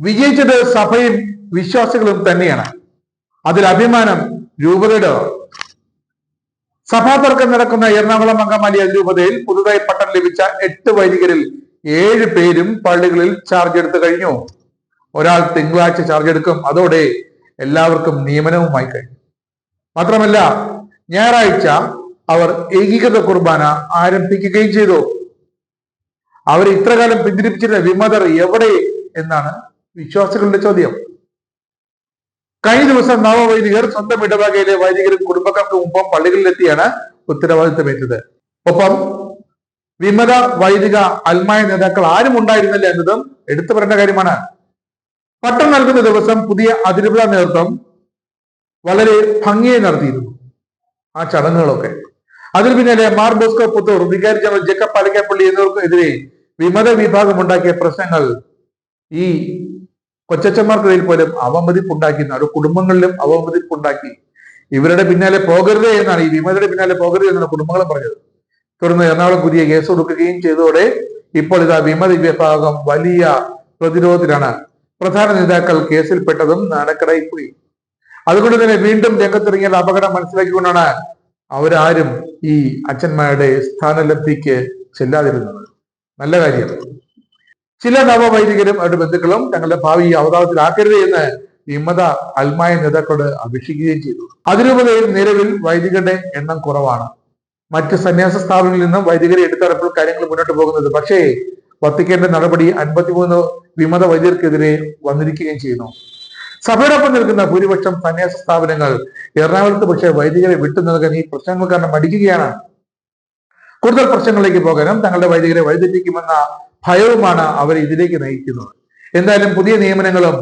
വിജയിച്ചത് സഭയും വിശ്വാസികളും തന്നെയാണ്. അതിൽ അഭിമാനം രൂപതയുടെ. സഭാ തർക്കം നടക്കുന്ന എറണാകുളം അങ്കമാലി അതിരൂപതയിൽ പുതുതായി പട്ടം ലഭിച്ച 8 വൈദികരിൽ 7 പേരും പള്ളികളിൽ ചാർജ് എടുത്തു കഴിഞ്ഞു. ഒരാൾ തിങ്കളാഴ്ച ചാർജ് എടുക്കും. അതോടെ എല്ലാവർക്കും നിയമനവുമായി കഴിഞ്ഞു. മാത്രമല്ല, ഞായറാഴ്ച അവർ ഏകീകൃത കുർബാന ആരംഭിക്കുകയും ചെയ്തു. അവർ ഇത്രകാലം പിന്തിരിപ്പിച്ചിരുന്ന വിമതർ എവിടെ എന്നാണ് വിശ്വാസികളുടെ ചോദ്യം. കഴിഞ്ഞ ദിവസം നവവൈദികർ സ്വന്തം ഇടവകയിലെ വൈദികരും കുടുംബക്കാർക്കും ഒപ്പം പള്ളികളിലെത്തിയാണ് ഉത്തരവാദിത്തമേറ്റത്. ഒപ്പം വിമത വൈദിക അൽമായ നേതാക്കൾ ആരും ഉണ്ടായിരുന്നില്ല എന്നതും എടുത്തു പറയേണ്ട കാര്യമാണ്. പട്ടം നൽകുന്ന ദിവസം പുതിയ അതിരൂപത നേതൃത്വം വളരെ ഭംഗിയായി നടത്തിയിരുന്നു ആ ചടങ്ങുകളൊക്കെ. അതിന് പിന്നാലെ മാർ ബോസ്കോ പുത്തൂർ, വികാരി ജനറൽ ജേക്കബ് പാലക്കാപ്പള്ളി എന്നിവർക്കെതിരെ വിമത വിഭാഗം ഉണ്ടാക്കിയ പ്രശ്നങ്ങൾ ഈ കൊച്ചച്ചന്മാർക്കിടയിൽ പോലും അവമതിപ്പുണ്ടാക്കി, അവരുടെ കുടുംബങ്ങളിലും അവമതിപ്പുണ്ടാക്കി. ഇവരുടെ പിന്നാലെ പോകരുത് എന്നാണ്, ഈ വിമതയുടെ പിന്നാലെ പോകരുത് എന്നാണ് കുടുംബങ്ങളും പറഞ്ഞത്. തുടർന്ന് എറണാകുളം പുതിയ കേസ് കൊടുക്കുകയും ചെയ്തതോടെ ഇപ്പോൾ ഇതാ വിമത വിഭാഗം വലിയ പ്രതിരോധത്തിലാണ്. പ്രധാന നേതാക്കൾ കേസിൽപ്പെട്ടതും നാണക്കേടായി പോയി. അതുകൊണ്ട് തന്നെ വീണ്ടും രംഗത്തിറങ്ങിയ അപകടം മനസ്സിലാക്കിക്കൊണ്ടാണ് അവരാരും ഈ അച്ഛന്മാരുടെ സ്ഥാനലബ്ധിക്ക് ചെല്ലാതിരുന്നത്. നല്ല കാര്യം. ചില നവവൈദികരും അവരുടെ ബന്ധുക്കളും തങ്ങളുടെ ഭാവി അവതാളത്തിലാക്കരുത് എന്ന് വിമത അൽമായ നേതാക്കളോട് അപേക്ഷിക്കുകയും ചെയ്തു. അതിരൂപതയിൽ നിലവിൽ വൈദികരുടെ എണ്ണം കുറവാണ്. മറ്റ് സന്യാസ സ്ഥാപനങ്ങളിൽ നിന്നും വൈദികരെ എടുത്തറപ്പോൾ കാര്യങ്ങൾ മുന്നോട്ട് പോകുന്നത്. പക്ഷേ വത്തിക്കേണ്ട നടപടി 53 വിമത വൈദികർക്കെതിരെ വന്നിരിക്കുകയും ചെയ്യുന്നു. സഭയോടൊപ്പം നിൽക്കുന്ന ഭൂരിപക്ഷം സന്യാസ സ്ഥാപനങ്ങൾ എറണാകുളത്ത് പക്ഷേ വൈദികരെ വിട്ടു നൽകാൻ ഈ പ്രശ്നങ്ങൾ കാരണം മടിക്കുകയാണ്. കൂടുതൽ പ്രശ്നങ്ങളിലേക്ക് പോകാനും തങ്ങളുടെ വൈദികരെ വഴിതെറ്റിക്കുമെന്ന ഭയവുമാണ് അവരെ ഇതിലേക്ക് നയിക്കുന്നത്. എന്തായാലും പുതിയ നിയമനങ്ങളും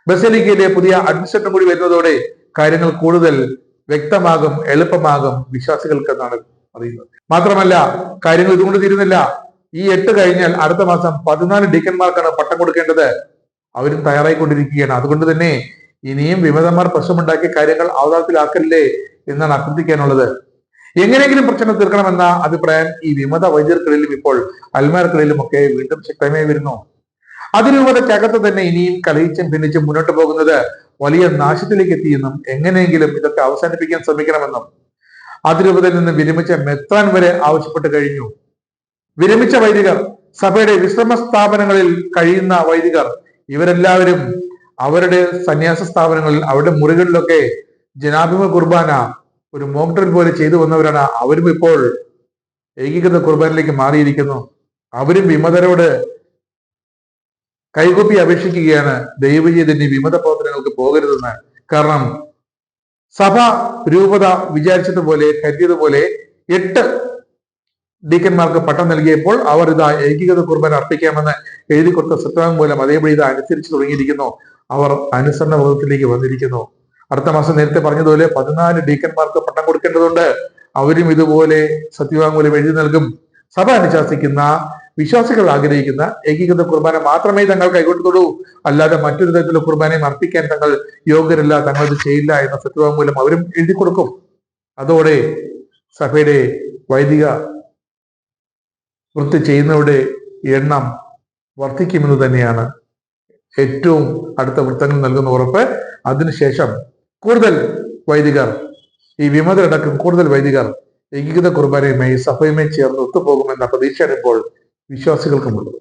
ബസലിക്കയിലെ പുതിയ അഡ്മിനിസ്ട്രേറ്ററും കൂടി വരുന്നതോടെ കാര്യങ്ങൾ കൂടുതൽ വ്യക്തമാകും, എളുപ്പമാകും വിശ്വാസികൾക്ക് എന്നാണ് അറിയുന്നത്. മാത്രമല്ല, കാര്യങ്ങൾ ഇതുകൊണ്ട് തീരുന്നില്ല. ഈ 8 കഴിഞ്ഞാൽ അടുത്ത മാസം 14 ഡീക്കന്മാർക്കാണ് പട്ടം കൊടുക്കേണ്ടത്. അവരും തയ്യാറായിക്കൊണ്ടിരിക്കുകയാണ്. അതുകൊണ്ട് തന്നെ ഇനിയും വിമതന്മാർ പ്രശ്നമുണ്ടാക്കിയ കാര്യങ്ങൾ അവതാളത്തിലാക്കല്ലേ എന്നാണ് അഭ്യർത്ഥിക്കാനുള്ളത്. എങ്ങനെയെങ്കിലും പ്രശ്നം തീർക്കണമെന്ന അഭിപ്രായം ഈ വിമത വൈദ്യർക്കിടയിലും ഇപ്പോൾ അൽമാർക്കിടയിലും ഒക്കെ വീണ്ടും ശക്തമായി വരുന്നു. അതിരൂപതയ്ക്കകത്ത് തന്നെ ഇനിയും കലഹിച്ചും ഭിന്നിച്ചും മുന്നോട്ട് പോകുന്നത് വലിയ നാശത്തിലേക്ക് എത്തിയെന്നും എങ്ങനെയെങ്കിലും ഇതൊക്കെ അവസാനിപ്പിക്കാൻ ശ്രമിക്കണമെന്നും അതിരൂപതയിൽ നിന്ന് വിരമിച്ച മെത്രാൻ വരെ ആവശ്യപ്പെട്ട് കഴിഞ്ഞു. വിരമിച്ച വൈദികർ, സഭയുടെ വിശ്രമ സ്ഥാപനങ്ങളിൽ കഴിയുന്ന വൈദികർ, ഇവരെല്ലാവരും അവരുടെ സന്യാസ സ്ഥാപനങ്ങളിൽ അവരുടെ മുറികളിലൊക്കെ ജനാഭിമുഖ കുർബാന ഒരു മോക്ക് ഡ്രിൽ പോലെ ചെയ്തു വന്നവരാണ്. അവരും ഇപ്പോൾ ഏകീകൃത കുർബാനയിലേക്ക് മാറിയിരിക്കുന്നു. അവരും വിമതരോട് കൈകൂപ്പി അപേക്ഷിക്കുകയാണ്, ദൈവജീതിന്റെ വിമത പ്രവർത്തനങ്ങൾക്ക് പോകരുതെന്ന്. കാരണം സഭ രൂപത വിചാരിച്ചതുപോലെ കരുതിയതുപോലെ 8 ഡീക്കന്മാർക്ക് പട്ടം നൽകിയപ്പോൾ അവർ ഇതാ ഏകീകൃത കുർബാന അർപ്പിക്കാമെന്ന് എഴുതി കൊടുത്ത സത്യവാങ്മൂലം അതേപടി ഇത് അനുസരിച്ച് തുടങ്ങിയിരിക്കുന്നു. അവർ അനുസരണ ബോധത്തിലേക്ക് വന്നിരിക്കുന്നു. അടുത്ത മാസം നേരത്തെ പറഞ്ഞതുപോലെ 14 ഡീക്കന്മാർക്ക് പട്ടം കൊടുക്കേണ്ടതുണ്ട്. അവരും ഇതുപോലെ സത്യവാങ്മൂലം എഴുതി നൽകും. സഭ അനുശാസിക്കുന്ന, വിശ്വാസികൾ ആഗ്രഹിക്കുന്ന ഏകീകൃത കുർബാന മാത്രമേ തങ്ങൾ കൈകൊണ്ടുള്ളൂ, അല്ലാതെ മറ്റൊരു തരത്തിലുള്ള കുർബാനയും അർപ്പിക്കാൻ തങ്ങൾ യോഗ്യരല്ല, തങ്ങൾ ഇത് ചെയ്യില്ല എന്ന സത്യവാങ്മൂലം അവരും എഴുതി കൊടുക്കും. അതോടെ സഭയുടെ വൈദിക വൃത്തി ചെയ്യുന്നവരുടെ എണ്ണം വർദ്ധിക്കുമെന്ന് തന്നെയാണ് ഏറ്റവും അടുത്ത വൃത്തങ്ങൾ നൽകുന്ന ഉറപ്പ്. അതിനുശേഷം കൂടുതൽ വൈദികർ, ഈ വിമതരടക്കം കൂടുതൽ വൈദികർ ഏകീകൃത കുർബാനയുമായി സഭയുമായി ചേർന്ന് ഒത്തുപോകുമെന്ന പ്രതീക്ഷയാണ് ഇപ്പോൾ വിശ്വാസികൾക്കുമുള്ളത്.